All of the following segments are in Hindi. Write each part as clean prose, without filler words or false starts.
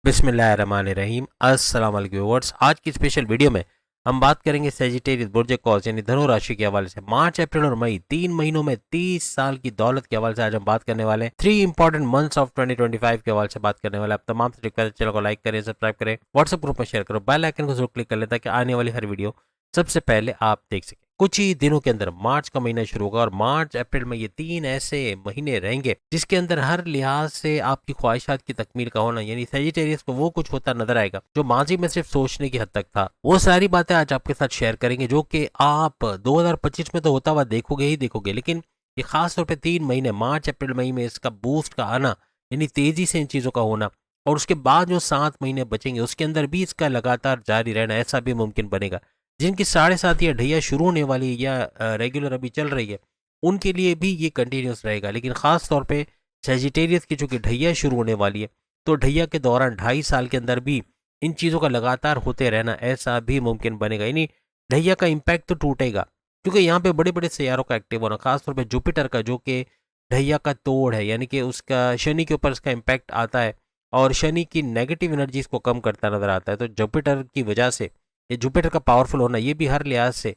बिस्मिल्लाहिर्रहमानिर्रहीम। अस्सलाम वालेकुम व्यूअर्स। आज की स्पेशल वीडियो में हम बात करेंगे सेजिटेरियस बुर्ज कॉल्स यानी धनु राशि के हवाले से मार्च अप्रैल और मई 3 महीनों में 30 साल की दौलत के हवाले से आज हम बात करने वाले हैं। 3 इंपॉर्टेंट मंथ्स ऑफ 2025 के हवाले से बात करने वाले हैं। आप तमाम से रिक्वेस्ट चैनल को लाइक करें, सब्सक्राइब करें, व्हाट्सएप ग्रुप में शेयर करो, बेल आइकन को जरूर क्लिक कर लें ताकि आने वाली हर वीडियो सबसे पहले आप देख सकें। कुछ ही दिनों के अंदर मार्च का महीना शुरू होगा और मार्च अप्रैल में ये 3 ऐसे महीने रहेंगे जिसके अंदर हर लिहाज से आपकी ख्वाहिशात की तकमील का होना यानी सेजिटेरियस को वो कुछ होता नजर आएगा जो माजी में सिर्फ सोचने की हद तक था। वो सारी बातें आज आपके साथ शेयर करेंगे जो कि आप 2025 में तो होता हुआ देखोगे ही देखोगे, लेकिन ये खास तौर पे 3 महीने मार्च अप्रैल मई में इसका बूस्ट का आना यानी तेजी से इन चीजों का होना और उसके बाद जो 7 महीने बचेंगे उसके अंदर भी इसका लगातार जारी रहना ऐसा भी मुमकिन बनेगा। जिनकी 7.5 या ढैया शुरू होने वाली है या रेगुलर अभी चल रही है उनके लिए भी ये कंटिन्यूस रहेगा, लेकिन ख़ास तौर पे सेजिटेरियस की चूंकि ढैया शुरू होने वाली है तो ढैया के दौरान 2.5 साल के अंदर भी इन चीज़ों का लगातार होते रहना ऐसा भी मुमकिन बनेगा। यानी ढैया का इम्पैक्ट तो टूटेगा क्योंकि यहाँ पे बड़े बड़े सैयारों का एक्टिव होना, खासतौर पर जुपिटर का जो कि ढैया का तोड़ है यानी कि उसका शनि के ऊपर इसका इम्पैक्ट आता है और शनि की नेगेटिव एनर्जीज को कम करता नजर आता है। तो जुपिटर की वजह से ये जुपिटर का पावरफुल होना ये भी हर लिहाज से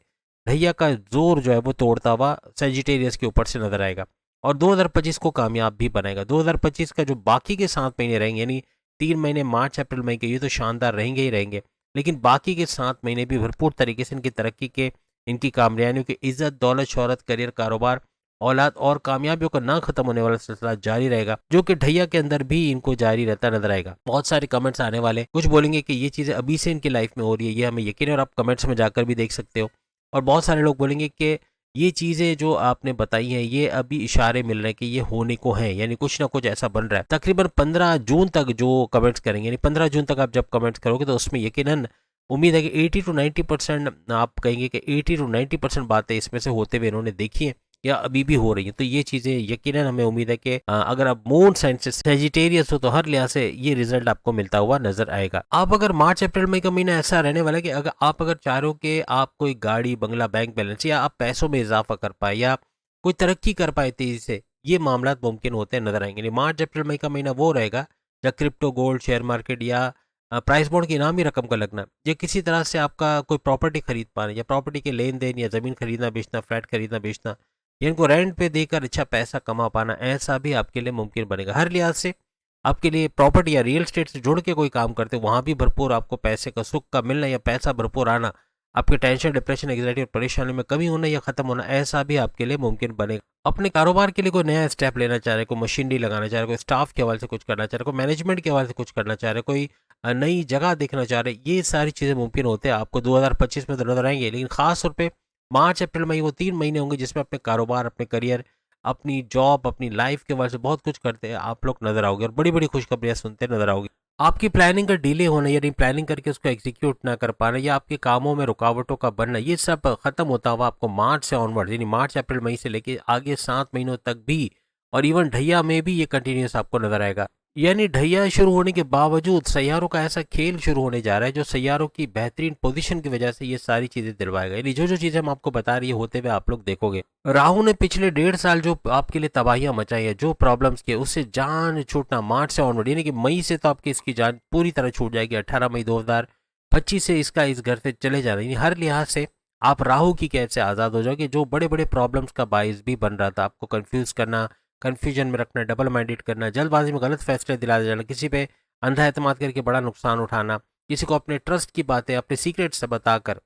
भैया का जोर जो है वो तोड़ता हुआ सेजिटेरियस के ऊपर से नजर आएगा और 2025 को कामयाब भी बनाएगा। 2025 का जो बाकी के 7 महीने रहेंगे यानी 3 महीने मार्च अप्रैल मई के ये तो शानदार रहेंगे ही रहेंगे, लेकिन बाकी के 7 महीने भी भरपूर तरीके से इनकी तरक्की के, इनकी कामयाबियों की, इज्जत दौलत शोहरत करियर कारोबार औलाद और कामयाबियों का ना खत्म होने वाला सिलसिला जारी रहेगा जो कि ढैया के अंदर भी इनको जारी रहता नजर आएगा। बहुत सारे कमेंट्स आने वाले, कुछ बोलेंगे कि ये चीज़ें अभी से इनकी लाइफ में हो रही है, ये हमें यकीन है और आप कमेंट्स में जाकर भी देख सकते हो। और बहुत सारे लोग बोलेंगे कि ये चीज़ें जो आपने बताई हैं ये अभी इशारे मिल रहे हैं कि ये होने को हैं, यानी कुछ ना कुछ ऐसा बन रहा है। तकरीबन 15 जून तक जो कमेंट्स करेंगे यानी 15 जून तक आप जब कमेंट्स करोगे तो उसमें यकीनन उम्मीद है कि 80 to 90% आप कहेंगे कि 80 to 90% बातें इसमें से होते हुए इन्होंने देखी हैं या अभी भी हो रही है। तो ये चीज़ें यकीनन हमें उम्मीद है कि अगर आप मून साइन से सेजिटेरियस हो तो हर लिहाज से ये रिजल्ट आपको मिलता हुआ नजर आएगा। आप अगर मार्च अप्रैल मई का महीना ऐसा रहने वाला है कि अगर चाह रहे हो कि आप कोई गाड़ी बंगला बैंक बैलेंस या आप पैसों में इजाफा कर पाए या कोई तरक्की कर पाए तेजी से, ये मामला मुमकिन होते नजर आएंगे। मार्च अप्रैल मई का महीना वो रहेगा जब क्रिप्टो गोल्ड शेयर मार्केट या प्राइस बॉन्ड की इनामी रकम का लगना या किसी तरह से आपका कोई प्रॉपर्टी खरीद पाना या प्रॉपर्टी के लेन देन या ज़मीन खरीदना बेचना, फ्लैट खरीदना बेचना या इनको रेंट पे देकर अच्छा पैसा कमा पाना, ऐसा भी आपके लिए मुमकिन बनेगा। हर लिहाज से आपके लिए प्रॉपर्टी या रियल एस्टेट से जुड़ के कोई काम करते वहाँ भी भरपूर आपको पैसे का सुख का मिलना या पैसा भरपूर आना, आपके टेंशन डिप्रेशन एंग्जाइटी और परेशानी में कमी होना या खत्म होना, ऐसा भी आपके लिए मुमकिन बनेगा। अपने कारोबार के लिए कोई नया स्टेप लेना चाह रहे, कोई मशीनरी लगाना चाह रहे, कोई स्टाफ के हवाले से कुछ करना चाह रहे, कोई मैनेजमेंट के हवाले से कुछ करना चाह रहे, कोई नई जगह देखना चाह रहे, ये सारी चीज़ें मुमकिन होते हैं आपको 2025 में तो नजर आएंगे। लेकिन खास तौर पर मार्च अप्रैल मई वो 3 महीने होंगे जिसमें अपने कारोबार, अपने करियर, अपनी जॉब, अपनी लाइफ के वजह से बहुत कुछ करते हैं आप लोग नजर आओगे और बड़ी बड़ी खुशखबरियां सुनते नजर आओगे। आपकी प्लानिंग का डिले होना यानी प्लानिंग करके उसको एग्जीक्यूट ना कर पाना या आपके कामों में रुकावटों का बनना, ये सब खत्म होता हुआ आपको मार्च से ऑनवर्ड यानी मार्च अप्रैल मई से लेके आगे 7 महीनों तक भी और इवन ढैया में भी ये कंटिन्यूस आपको नजर आएगा। यानी ढैया शुरू होने के बावजूद सैयारों का ऐसा खेल शुरू होने जा रहा है जो सैयारों की बेहतरीन पोजीशन की वजह से ये सारी चीजें दिलवाएगा। यानी जो जो चीजें हम आपको बता रही है होते हुए आप लोग देखोगे। राहु ने पिछले 1.5 साल जो आपके लिए तबाहियां मचाई है, जो प्रॉब्लम्स किए, उससे जान छूटना मार्च से ऑनवर्ड यानी कि मई से तो आपकी इसकी जान पूरी तरह छूट जाएगी। 18 मई 2025 से इसका इस घर से चले जाना यानी हर लिहाज से आप राहु की कैद से आज़ाद हो जाओगे जो बड़े बड़े प्रॉब्लम्स का बाइस भी बन रहा था, आपको कंफ्यूज करना, कन्फ्यूजन में रखना, डबल माइंडेड करना, जल्दबाजी में गलत फैसले दिला जाना, किसी पे अंधा एतमाद करके बड़ा नुकसान उठाना, किसी को अपने ट्रस्ट की बातें अपने सीक्रेट से बताकर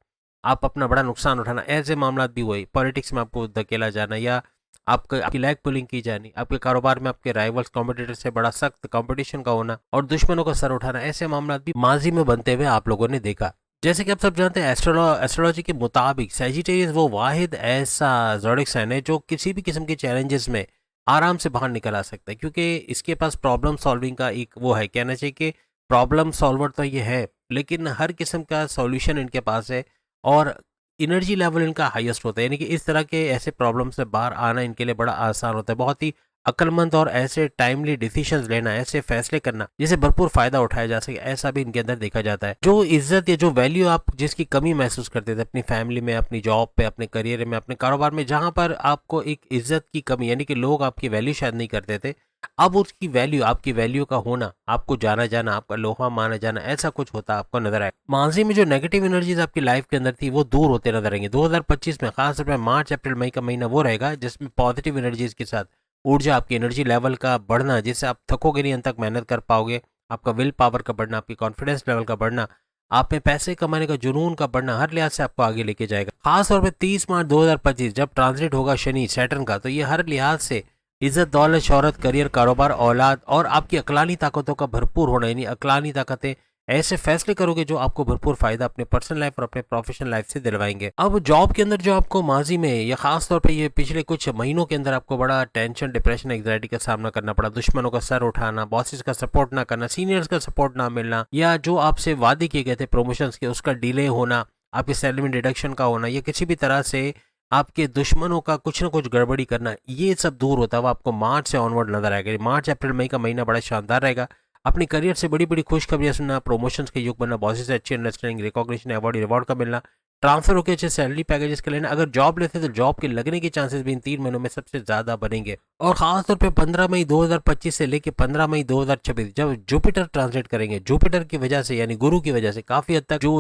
आप अपना बड़ा नुकसान उठाना, ऐसे मामला भी हुए। पॉलिटिक्स में आपको धकेला जाना या आपकी लैग पुलिंग की जानी, आपके कारोबार में आपके राइवल्स कॉम्पिटिटर से बड़ा सख्त कंपटीशन का होना और दुश्मनों का सर उठाना, ऐसे मामला भी माजी में बनते हुए आप लोगों ने देखा। जैसे कि आप सब जानते हैं एस्ट्रोलॉजी के मुताबिक सेजिटेरियस वो वाहिद ऐसा ज़ोडिक साइन है जो किसी भी किस्म के चैलेंजेस में आराम से बाहर निकल आ सकता है क्योंकि इसके पास प्रॉब्लम सॉल्विंग का एक वो है, कहना चाहिए कि प्रॉब्लम सॉल्वर तो ये है लेकिन हर किस्म का सॉल्यूशन इनके पास है और एनर्जी लेवल इनका हाईएस्ट होता है। यानी कि इस तरह के ऐसे प्रॉब्लम से बाहर आना इनके लिए बड़ा आसान होता है। बहुत ही अक्लमंद और ऐसे टाइमली डिसीजंस लेना, ऐसे फैसले करना जिसे भरपूर फायदा उठाया जा सके, ऐसा भी इनके अंदर देखा जाता है। जो इज्जत या जो वैल्यू आप जिसकी कमी महसूस करते थे अपनी फैमिली में, अपनी जॉब पे, अपने करियर में, अपने कारोबार में, जहां पर आपको एक इज्जत की कमी यानी कि लोग आपकी वैल्यू शायद नहीं करते थे, अब उसकी वैल्यू, आपकी वैल्यू का होना, आपको जाना जाना, आपका लोहा माना जाना, ऐसा कुछ होता आपको नजर आए। माजी में जो नेगेटिव एनर्जीज आपकी लाइफ के अंदर थी वो दूर होते नजर आएंगे। 2025 में खास तौर पर मार्च अप्रैल मई का महीना वो रहेगा जिसमें पॉजिटिव एनर्जीज के साथ ऊर्जा, आपकी एनर्जी लेवल का बढ़ना, जिससे आप थकोगे नहीं, अंत तक मेहनत कर पाओगे, आपका विल पावर का बढ़ना, आपकी कॉन्फिडेंस लेवल का बढ़ना, आप में पैसे कमाने का जुनून का बढ़ना, हर लिहाज से आपको आगे लेके जाएगा। खास तौर पे 30 मार्च 2025 जब ट्रांजिट होगा शनि सैटर्न का, तो ये हर लिहाज से इज्जत, दौलत, शोहरत, करियर, कारोबार, औलाद और आपकी अकलानी ताकतों का भरपूर होना, यानी अकलानी ताकतें, ऐसे फैसले करोगे जो आपको भरपूर फायदा अपने पर्सनल लाइफ और अपने प्रोफेशनल लाइफ से दिलवाएंगे। अब जॉब के अंदर जो आपको माजी में या खास तौर पे ये पिछले कुछ महीनों के अंदर आपको बड़ा टेंशन, डिप्रेशन, एंग्जाइटी का सामना करना पड़ा, दुश्मनों का सर उठाना, बॉसेस का सपोर्ट ना करना, सीनियर्स का सपोर्ट ना मिलना, या जो आपसे वादे किए गए थे प्रमोशंस के उसका डिले होना, आपकी सैलरी में डिडक्शन का होना, या किसी भी तरह से आपके दुश्मनों का कुछ ना कुछ गड़बड़ी करना, ये सब दूर होता हुआ आपको मार्च से ऑनवर्ड नजर आएगा। मार्च अप्रैल मई का महीना बड़ा शानदार रहेगा। अपने करियर से बड़ी बड़ी खुशखबरियां सुनना, प्रमोशंस के युग बनना, बॉसेस से अच्छी अंडरस्टैंडिंग, रिकॉग्निशन, अवार्ड, रिवॉर्ड का मिलना, ट्रांसफर होकर अच्छे सैलरी पैकेजेस का लेना। अगर जॉब लेते तो जॉब के लगने के चांसेस भी इन 3 महीनों में सबसे ज्यादा बनेंगे। और खासतौर पे 15 मई 2025 से लेकर 15 मई 2026 जब जुपिटर ट्रांसलेट करेंगे, जुपिटर की वजह से यानी गुरु की वजह से काफी हद तक जो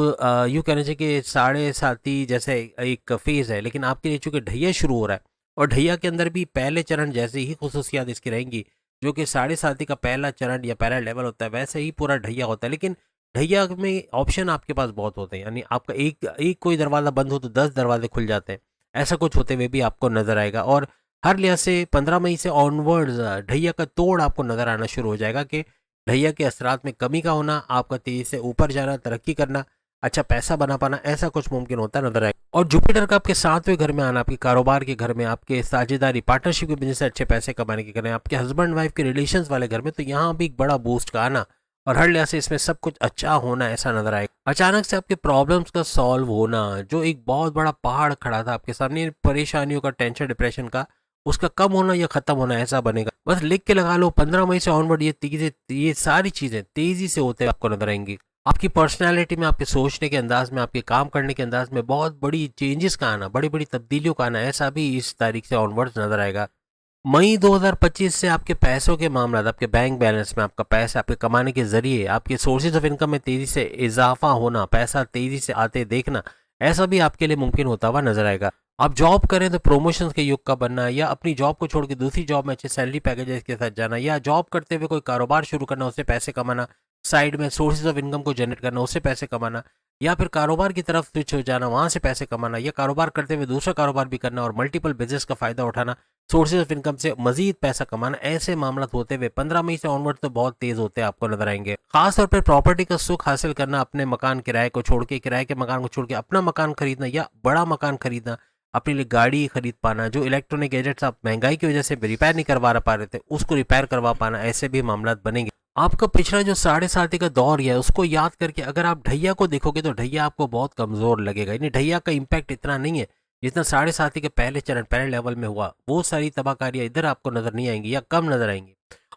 यूं कहने चाहिए कि साढ़े साथी जैसे एक फेज है, लेकिन आपके लिए चूंकि ढैया शुरू हो रहा है और ढैया के अंदर भी पहले चरण जैसे ही खुसूसियात इसकी रहेंगी, जो कि साढ़े साथी का पहला चरण या पहला लेवल होता है, वैसे ही पूरा ढैया होता है। लेकिन ढैया में ऑप्शन आपके पास बहुत होते हैं, यानी आपका एक एक कोई दरवाजा बंद हो तो 10 दरवाजे खुल जाते हैं, ऐसा कुछ होते हुए भी आपको नजर आएगा। और हर लिहाज से 15 मई से ऑनवर्ड्स ढैया का तोड़ आपको नजर आना शुरू हो जाएगा कि ढैया के असरात में कमी का होना, आपका तेजी से ऊपर जाना, तरक्की करना, अच्छा पैसा बना पाना, ऐसा कुछ मुमकिन होता नजर आएगा। और जुपिटर का आपके 7वें घर में आना, आपके कारोबार के घर में, आपके साझेदारी पार्टनरशिप के बिजनेस से अच्छे पैसे कमाने के घर में, आपके हस्बैंड वाइफ के रिलेशंस वाले घर में, तो यहाँ भी एक बड़ा बूस्ट का आना और हर लिहाज से इसमें सब कुछ अच्छा होना ऐसा नजर आएगा। अचानक से आपके प्रॉब्लम्स का सॉल्व होना, जो एक बहुत बड़ा पहाड़ खड़ा था आपके सामने परेशानियों का, टेंशन, डिप्रेशन का, उसका कम होना या खत्म होना ऐसा बनेगा। बस लिख के लगा लो 15 मई से ऑनवर्ड ये सारी चीजें तेजी से होते आपको नजर आएंगी। आपकी पर्सनैलिटी में, आपके सोचने के अंदाज में, आपके काम करने के अंदाज में बहुत बड़ी चेंजेस का आना, बड़ी बड़ी तब्दीलियों का आना, ऐसा भी इस तारीख से ऑनवर्ड्स नजर आएगा। मई 2025 से आपके पैसों के मामला, आपके बैंक बैलेंस में आपका पैसा, आपके कमाने के जरिए आपके सोर्सेज ऑफ इनकम में तेजी से इजाफा होना, पैसा तेजी से आते देखना, ऐसा भी आपके लिए मुमकिन होता हुआ नजर आएगा। आप जॉब करें तो प्रमोशंस के युग का बनना, या अपनी जॉब को छोड़ के दूसरी जॉब में अच्छे सैलरी पैकेजेस के साथ जाना, या जॉब करते हुए कोई कारोबार शुरू करना, उससे पैसे कमाना, साइड में सोर्सेज ऑफ इनकम को जनरेट करना, उससे पैसे कमाना, या फिर कारोबार की तरफ स्विच हो जाना, वहां से पैसे कमाना, या कारोबार करते हुए दूसरा कारोबार भी करना और मल्टीपल बिजनेस का फायदा उठाना, सोर्सेज ऑफ इनकम से मजीद पैसा कमाना, ऐसे मामला होते हुए 15 मई से ऑनवर्ड तो बहुत तेज होते आपको नजर आएंगे। खासतौर पर प्रॉपर्टी का सुख हासिल करना, अपने मकान किराए को छोड़ के, किराए के मकान को छोड़ के अपना मकान खरीदना या बड़ा मकान खरीदना, अपने लिए गाड़ी खरीद पाना, जो इलेक्ट्रॉनिक गैजेट्स आप महंगाई की वजह से रिपेयर नहीं करवा पा रहे थे उसको रिपेयर करवा पाना, ऐसे भी मामला बनेंगे। आपका पिछला जो साढ़े साथी का दौर है उसको याद करके अगर आप ढैया को देखोगे तो ढैया आपको बहुत कमजोर लगेगा, यानी ढैया का इम्पैक्ट इतना नहीं है जितना साढ़े साथी के पहले चरण, पहले लेवल में हुआ। वो सारी तबाहकारियां इधर आपको नजर नहीं आएंगी या कम नजर आएंगी।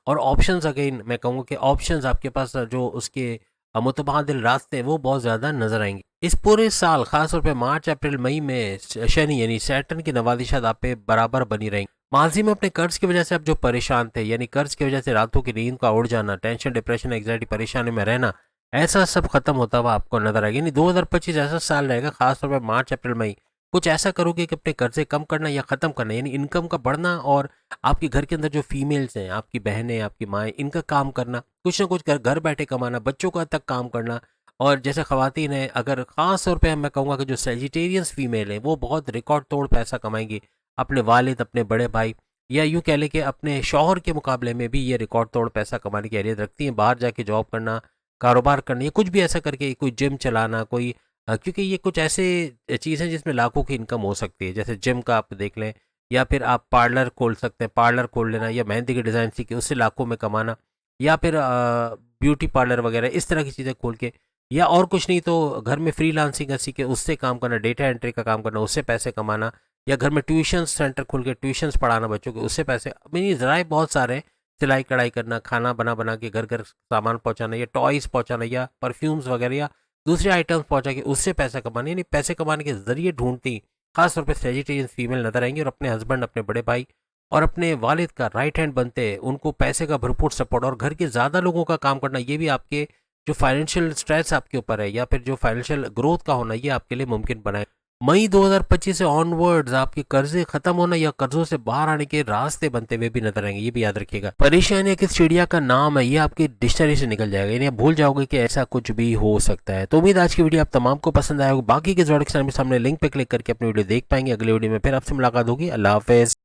और ऑप्शंस, अगेन मैं कहूँगा कि ऑप्शंस आपके पास जो उसके मुतबादिल रास्ते हैं वो बहुत ज़्यादा नजर आएंगे। इस पूरे साल खासतौर पे मार्च अप्रैल मई में शनि यानी सैटर्न की नवादिशात आप पे बराबर बनी रहेंगी। माजी में अपने कर्ज की वजह से आप जो परेशान थे, यानी कर्ज की वजह से रातों की नींद का उड़ जाना, टेंशन, डिप्रेशन, एंग्जाइटी, परेशानी में रहना, ऐसा सब खत्म होता हुआ आपको नजर आएगा। यानी 2025 ऐसा साल रहेगा, खासतौर पर मार्च अप्रैल मई कुछ ऐसा करोगे कि अपने कर्जे कम करना या खत्म करना, यानी इनकम का बढ़ना, और आपके घर के अंदर जो फीमेल्स हैं, आपकी बहनें, आपकी माएँ, इनका काम करना, कुछ ना कुछ घर बैठे कमाना, बच्चों का तक काम करना। और जैसे खवातीन हैं, अगर ख़ास तौर पे मैं कहूँगा कि जो सेजिटेरियंस फीमेल हैं वो बहुत रिकॉर्ड तोड़ पैसा कमाएंगी, अपने वालिद, अपने बड़े भाई, या यूँ कह लें कि अपने शौहर के मुकाबले में भी ये रिकॉर्ड तोड़ पैसा कमाने की अहलियत रखती हैं। बाहर जाके जॉब करना, कारोबार करना, या कुछ भी ऐसा करके, कोई जिम चलाना, कोई क्योंकि ये कुछ ऐसे चीज़ हैं जिसमें लाखों की इनकम हो सकती है। जैसे जिम का आप देख लें, या फिर आप पार्लर खोल सकते हैं, पार्लर खोल लेना, या मेहंदी के डिज़ाइन सीखे उससे लाखों में कमाना, या फिर ब्यूटी पार्लर वगैरह इस तरह की चीज़ें खोल के, या और कुछ नहीं तो घर में फ्रीलांसिंग का सीखे उससे काम करना, डेटा एंट्री का काम करना, उससे पैसे कमाना, या घर में ट्यूशन सेंटर खोल के ट्यूशन्स पढ़ाना बच्चों के, उससे पैसे, मेरी ज़राए बहुत सारे हैं। सिलाई कढ़ाई करना, खाना बना बना के घर घर सामान पहुंचाना, या टॉयज़ पहुंचाना, या परफ्यूम्स वगैरह, या दूसरे आइटम्स पहुंचा के उससे पैसा कमाना, यानी पैसे कमाने के जरिए ढूंढती खासतौर पर सेजिटेरियन फीमेल नजर आएंगी। और अपने हस्बैंड, अपने बड़े भाई और अपने वालिद का राइट हैंड बनते, उनको पैसे का भरपूर सपोर्ट और घर के ज़्यादा लोगों का काम करना, ये भी आपके जो फाइनेंशियल स्ट्रेस आपके ऊपर है या फिर जो फाइनेंशियल ग्रोथ का होना, ये आपके लिए मुमकिन बनाए। मई 2025 से ऑनवर्ड्स आपके कर्जे खत्म होना या कर्जों से बाहर आने के रास्ते बनते हुए भी नजर आएंगे, ये भी याद रखिएगा। परेशानी किस चिड़िया का नाम है, ये आपकी डिक्शनरी से निकल जाएगा, यानी आप भूल जाओगे कि ऐसा कुछ भी हो सकता है। तो उम्मीद आज की वीडियो आप तमाम को पसंद आया होगा। बाकी के सामने लिंक पे क्लिक करके अपनी वीडियो देख पाएंगे। अगली वीडियो में फिर आपसे मुलाकात होगी। अल्लाह हाफिज।